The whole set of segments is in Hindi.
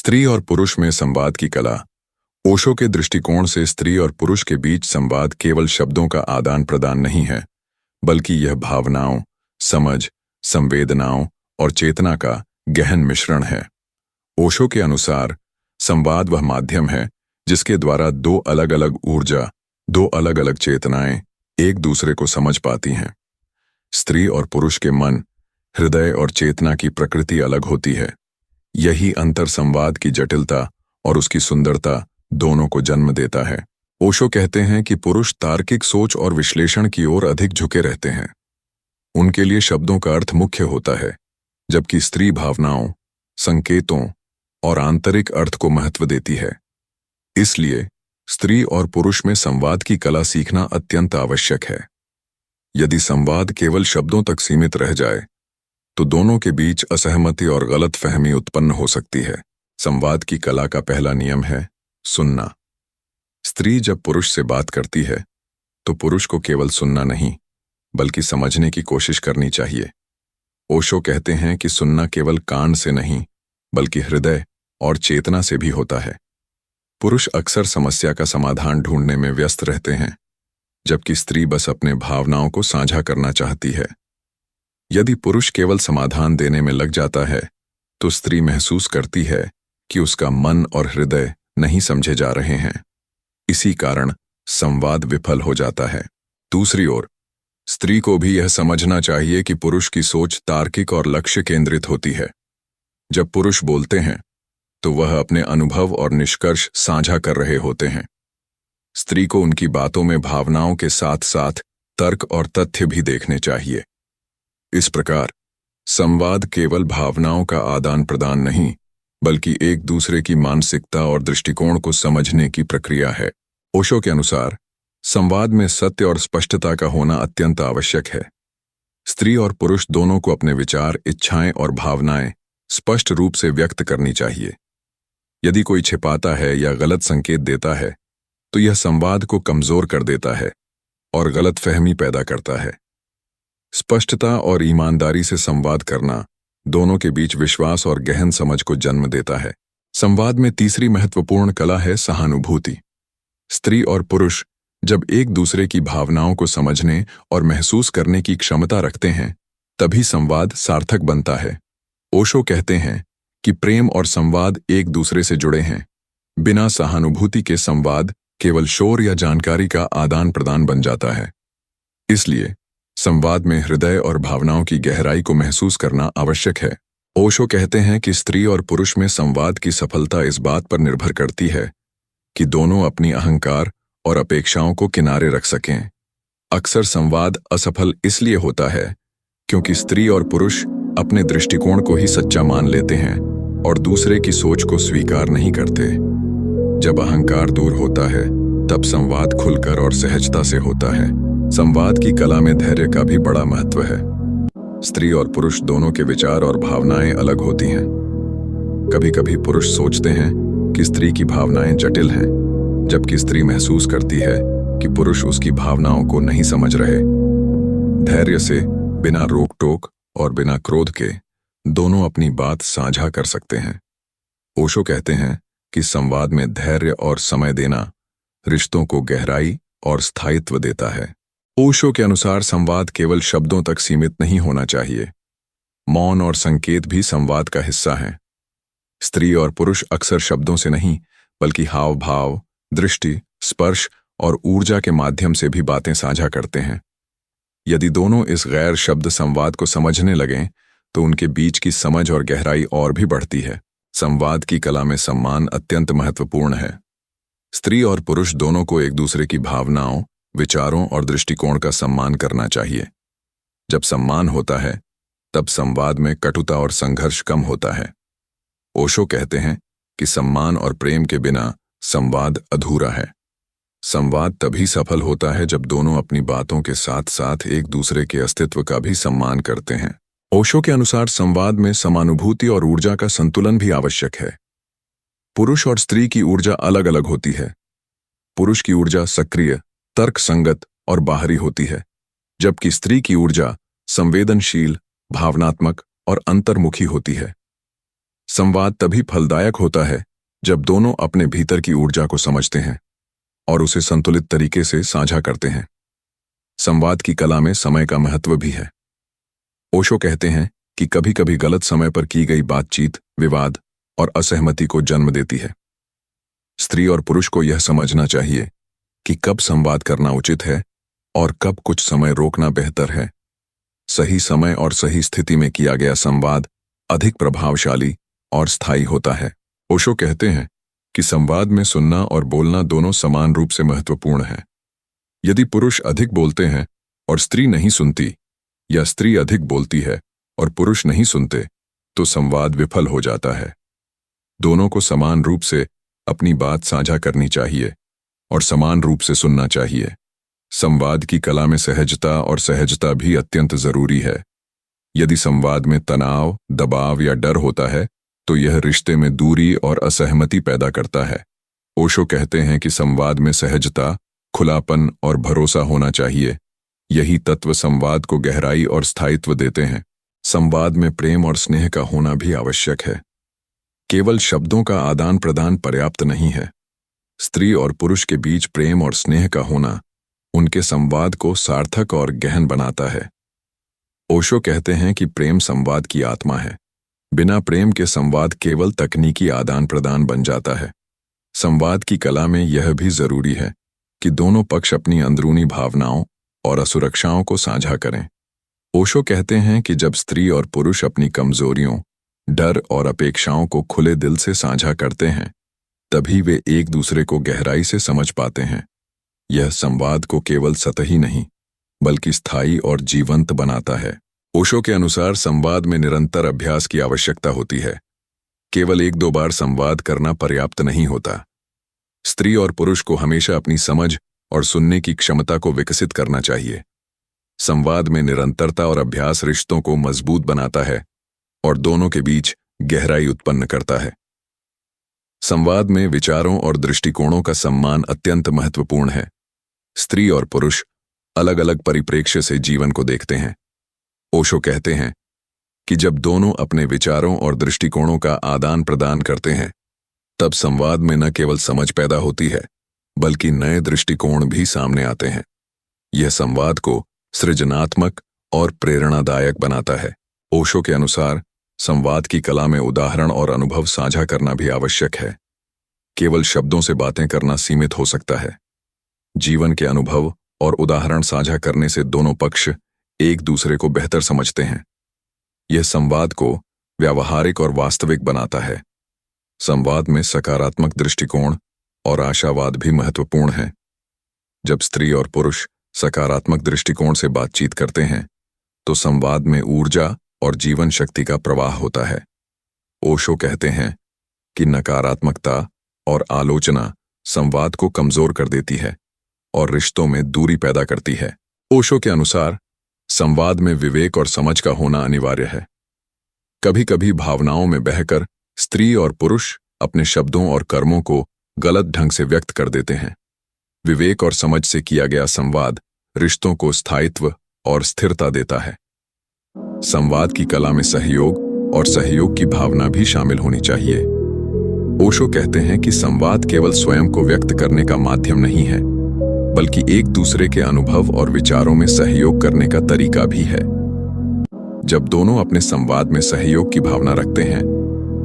स्त्री और पुरुष में संवाद की कला। ओशो के दृष्टिकोण से स्त्री और पुरुष के बीच संवाद केवल शब्दों का आदान प्रदान नहीं है, बल्कि यह भावनाओं, समझ, संवेदनाओं और चेतना का गहन मिश्रण है। ओशो के अनुसार संवाद वह माध्यम है जिसके द्वारा दो अलग अलग ऊर्जा, दो अलग अलग चेतनाएं एक दूसरे को समझ पाती हैं। स्त्री और पुरुष के मन, हृदय और चेतना की प्रकृति अलग होती है। यही अंतर संवाद की जटिलता और उसकी सुंदरता दोनों को जन्म देता है। ओशो कहते हैं कि पुरुष तार्किक सोच और विश्लेषण की ओर अधिक झुके रहते हैं। उनके लिए शब्दों का अर्थ मुख्य होता है, जबकि स्त्री भावनाओं, संकेतों और आंतरिक अर्थ को महत्व देती है। इसलिए स्त्री और पुरुष में संवाद की कला सीखना अत्यंत आवश्यक है। यदि संवाद केवल शब्दों तक सीमित रह जाए तो दोनों के बीच असहमति और गलतफहमी उत्पन्न हो सकती है। संवाद की कला का पहला नियम है सुनना। स्त्री जब पुरुष से बात करती है तो पुरुष को केवल सुनना नहीं, बल्कि समझने की कोशिश करनी चाहिए। ओशो कहते हैं कि सुनना केवल कान से नहीं, बल्कि हृदय और चेतना से भी होता है। पुरुष अक्सर समस्या का समाधान ढूंढने में व्यस्त रहते हैं, जबकि स्त्री बस अपने भावनाओं को साझा करना चाहती है। यदि पुरुष केवल समाधान देने में लग जाता है तो स्त्री महसूस करती है कि उसका मन और हृदय नहीं समझे जा रहे हैं। इसी कारण संवाद विफल हो जाता है। दूसरी ओर स्त्री को भी यह समझना चाहिए कि पुरुष की सोच तार्किक और लक्ष्य केंद्रित होती है। जब पुरुष बोलते हैं तो वह अपने अनुभव और निष्कर्ष साझा कर रहे होते हैं। स्त्री को उनकी बातों में भावनाओं के साथ साथ तर्क और तथ्य भी देखने चाहिए। इस प्रकार संवाद केवल भावनाओं का आदान प्रदान नहीं, बल्कि एक दूसरे की मानसिकता और दृष्टिकोण को समझने की प्रक्रिया है। ओशो के अनुसार संवाद में सत्य और स्पष्टता का होना अत्यंत आवश्यक है। स्त्री और पुरुष दोनों को अपने विचार, इच्छाएं और भावनाएं स्पष्ट रूप से व्यक्त करनी चाहिए। यदि कोई छिपाता है या गलत संकेत देता है तो यह संवाद को कमजोर कर देता है और गलतफहमी पैदा करता है। स्पष्टता और ईमानदारी से संवाद करना दोनों के बीच विश्वास और गहन समझ को जन्म देता है। संवाद में तीसरी महत्वपूर्ण कला है सहानुभूति। स्त्री और पुरुष जब एक दूसरे की भावनाओं को समझने और महसूस करने की क्षमता रखते हैं, तभी संवाद सार्थक बनता है। ओशो कहते हैं कि प्रेम और संवाद एक दूसरे से जुड़े हैं। बिना सहानुभूति के संवाद केवल शोर या जानकारी का आदान प्रदान बन जाता है। इसलिए संवाद में हृदय और भावनाओं की गहराई को महसूस करना आवश्यक है। ओशो कहते हैं कि स्त्री और पुरुष में संवाद की सफलता इस बात पर निर्भर करती है कि दोनों अपनी अहंकार और अपेक्षाओं को किनारे रख सकें। अक्सर संवाद असफल इसलिए होता है क्योंकि स्त्री और पुरुष अपने दृष्टिकोण को ही सच्चा मान लेते हैं और दूसरे की सोच को स्वीकार नहीं करते। जब अहंकार दूर होता है, तब संवाद खुलकर और सहजता से होता है। संवाद की कला में धैर्य का भी बड़ा महत्व है। स्त्री और पुरुष दोनों के विचार और भावनाएं अलग होती हैं। कभी कभी पुरुष सोचते हैं कि स्त्री की भावनाएं जटिल हैं, जबकि स्त्री महसूस करती है कि पुरुष उसकी भावनाओं को नहीं समझ रहे। धैर्य से, बिना रोक टोक और बिना क्रोध के, दोनों अपनी बात साझा कर सकते हैं। ओशो कहते हैं कि संवाद में धैर्य और समय देना रिश्तों को गहराई और स्थायित्व देता है। ओशो के अनुसार संवाद केवल शब्दों तक सीमित नहीं होना चाहिए। मौन और संकेत भी संवाद का हिस्सा हैं। स्त्री और पुरुष अक्सर शब्दों से नहीं, बल्कि हाव भाव, दृष्टि, स्पर्श और ऊर्जा के माध्यम से भी बातें साझा करते हैं। यदि दोनों इस गैर शब्द संवाद को समझने लगें तो उनके बीच की समझ और गहराई और भी बढ़ती है। संवाद की कला में सम्मान अत्यंत महत्वपूर्ण है। स्त्री और पुरुष दोनों को एक दूसरे की भावनाओं, विचारों और दृष्टिकोण का सम्मान करना चाहिए। जब सम्मान होता है, तब संवाद में कटुता और संघर्ष कम होता है। ओशो कहते हैं कि सम्मान और प्रेम के बिना संवाद अधूरा है। संवाद तभी सफल होता है जब दोनों अपनी बातों के साथ साथ एक दूसरे के अस्तित्व का भी सम्मान करते हैं। ओशो के अनुसार संवाद में समानुभूति और ऊर्जा का संतुलन भी आवश्यक है। पुरुष और स्त्री की ऊर्जा अलग अलग होती है। पुरुष की ऊर्जा सक्रिय, तर्क संगत और बाहरी होती है, जबकि स्त्री की ऊर्जा संवेदनशील, भावनात्मक और अंतर्मुखी होती है। संवाद तभी फलदायक होता है जब दोनों अपने भीतर की ऊर्जा को समझते हैं और उसे संतुलित तरीके से साझा करते हैं। संवाद की कला में समय का महत्व भी है। ओशो कहते हैं कि कभी-कभी गलत समय पर की गई बातचीत विवाद और असहमति को जन्म देती है। स्त्री और पुरुष को यह समझना चाहिए कि कब संवाद करना उचित है और कब कुछ समय रोकना बेहतर है। सही समय और सही स्थिति में किया गया संवाद अधिक प्रभावशाली और स्थायी होता है। ओशो कहते हैं कि संवाद में सुनना और बोलना दोनों समान रूप से महत्वपूर्ण है। यदि पुरुष अधिक बोलते हैं और स्त्री नहीं सुनती, या स्त्री अधिक बोलती है और पुरुष नहीं सुनते, तो संवाद विफल हो जाता है। दोनों को समान रूप से अपनी बात साझा करनी चाहिए और समान रूप से सुनना चाहिए। संवाद की कला में सहजता और सहजता भी अत्यंत जरूरी है। यदि संवाद में तनाव, दबाव या डर होता है, तो यह रिश्ते में दूरी और असहमति पैदा करता है। ओशो कहते हैं कि संवाद में सहजता, खुलापन और भरोसा होना चाहिए। यही तत्व संवाद को गहराई और स्थायित्व देते हैं। संवाद में प्रेम और स्नेह का होना भी आवश्यक है। केवल शब्दों का आदान प्रदान पर्याप्त नहीं है। स्त्री और पुरुष के बीच प्रेम और स्नेह का होना उनके संवाद को सार्थक और गहन बनाता है। ओशो कहते हैं कि प्रेम संवाद की आत्मा है। बिना प्रेम के संवाद केवल तकनीकी आदान प्रदान बन जाता है। संवाद की कला में यह भी जरूरी है कि दोनों पक्ष अपनी अंदरूनी भावनाओं और असुरक्षाओं को साझा करें। ओशो कहते हैं कि जब स्त्री और पुरुष अपनी कमजोरियों, डर और अपेक्षाओं को खुले दिल से साझा करते हैं, तभी वे एक दूसरे को गहराई से समझ पाते हैं। यह संवाद को केवल सतही नहीं, बल्कि स्थायी और जीवंत बनाता है। ओशो के अनुसार संवाद में निरंतर अभ्यास की आवश्यकता होती है। केवल एक दो बार संवाद करना पर्याप्त नहीं होता। स्त्री और पुरुष को हमेशा अपनी समझ और सुनने की क्षमता को विकसित करना चाहिए। संवाद में निरंतरता और अभ्यास रिश्तों को मजबूत बनाता है और दोनों के बीच गहराई उत्पन्न करता है। संवाद में विचारों और दृष्टिकोणों का सम्मान अत्यंत महत्वपूर्ण है। स्त्री और पुरुष अलग अलग परिप्रेक्ष्य से जीवन को देखते हैं। ओशो कहते हैं कि जब दोनों अपने विचारों और दृष्टिकोणों का आदान प्रदान करते हैं, तब संवाद में न केवल समझ पैदा होती है, बल्कि नए दृष्टिकोण भी सामने आते हैं। यह संवाद को सृजनात्मक और प्रेरणादायक बनाता है। ओशो के अनुसार संवाद की कला में उदाहरण और अनुभव साझा करना भी आवश्यक है। केवल शब्दों से बातें करना सीमित हो सकता है। जीवन के अनुभव और उदाहरण साझा करने से दोनों पक्ष एक दूसरे को बेहतर समझते हैं। यह संवाद को व्यावहारिक और वास्तविक बनाता है। संवाद में सकारात्मक दृष्टिकोण और आशावाद भी महत्वपूर्ण है। जब स्त्री और पुरुष सकारात्मक दृष्टिकोण से बातचीत करते हैं, तो संवाद में ऊर्जा और जीवन शक्ति का प्रवाह होता है। ओशो कहते हैं कि नकारात्मकता और आलोचना संवाद को कमजोर कर देती है और रिश्तों में दूरी पैदा करती है। ओशो के अनुसार संवाद में विवेक और समझ का होना अनिवार्य है। कभी-कभी भावनाओं में बहकर स्त्री और पुरुष अपने शब्दों और कर्मों को गलत ढंग से व्यक्त कर देते हैं। विवेक और समझ से किया गया संवाद रिश्तों को स्थायित्व और स्थिरता देता है। संवाद की कला में सहयोग और सहयोग की भावना भी शामिल होनी चाहिए। ओशो कहते हैं कि संवाद केवल स्वयं को व्यक्त करने का माध्यम नहीं है, बल्कि एक दूसरे के अनुभव और विचारों में सहयोग करने का तरीका भी है। जब दोनों अपने संवाद में सहयोग की भावना रखते हैं,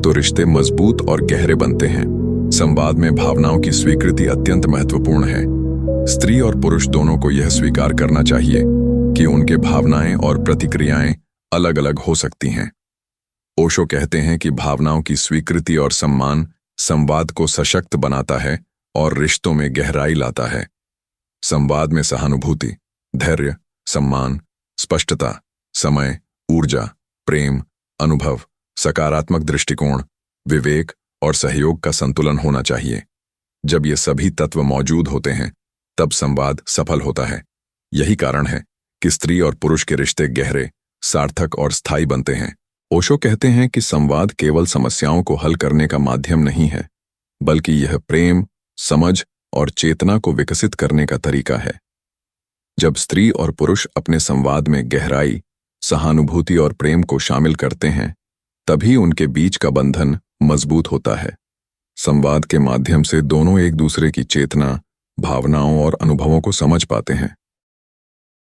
तो रिश्ते मजबूत और गहरे बनते हैं। संवाद में भावनाओं की स्वीकृति अत्यंत महत्वपूर्ण है। स्त्री और पुरुष दोनों को यह स्वीकार करना चाहिए कि उनके भावनाएं और प्रतिक्रियाएं अलग अलग हो सकती हैं। ओशो कहते हैं कि भावनाओं की स्वीकृति और सम्मान संवाद को सशक्त बनाता है और रिश्तों में गहराई लाता है। संवाद में सहानुभूति, धैर्य, सम्मान, स्पष्टता, समय, ऊर्जा, प्रेम, अनुभव, सकारात्मक दृष्टिकोण, विवेक और सहयोग का संतुलन होना चाहिए। जब ये सभी तत्व मौजूद होते हैं, तब संवाद सफल होता है। यही कारण है कि स्त्री और पुरुष के रिश्ते गहरे, सार्थक और स्थायी बनते हैं। ओशो कहते हैं कि संवाद केवल समस्याओं को हल करने का माध्यम नहीं है, बल्कि यह प्रेम, समझ और चेतना को विकसित करने का तरीका है। जब स्त्री और पुरुष अपने संवाद में गहराई, सहानुभूति और प्रेम को शामिल करते हैं, तभी उनके बीच का बंधन मजबूत होता है। संवाद के माध्यम से दोनों एक दूसरे की चेतना, भावनाओं और अनुभवों को समझ पाते हैं।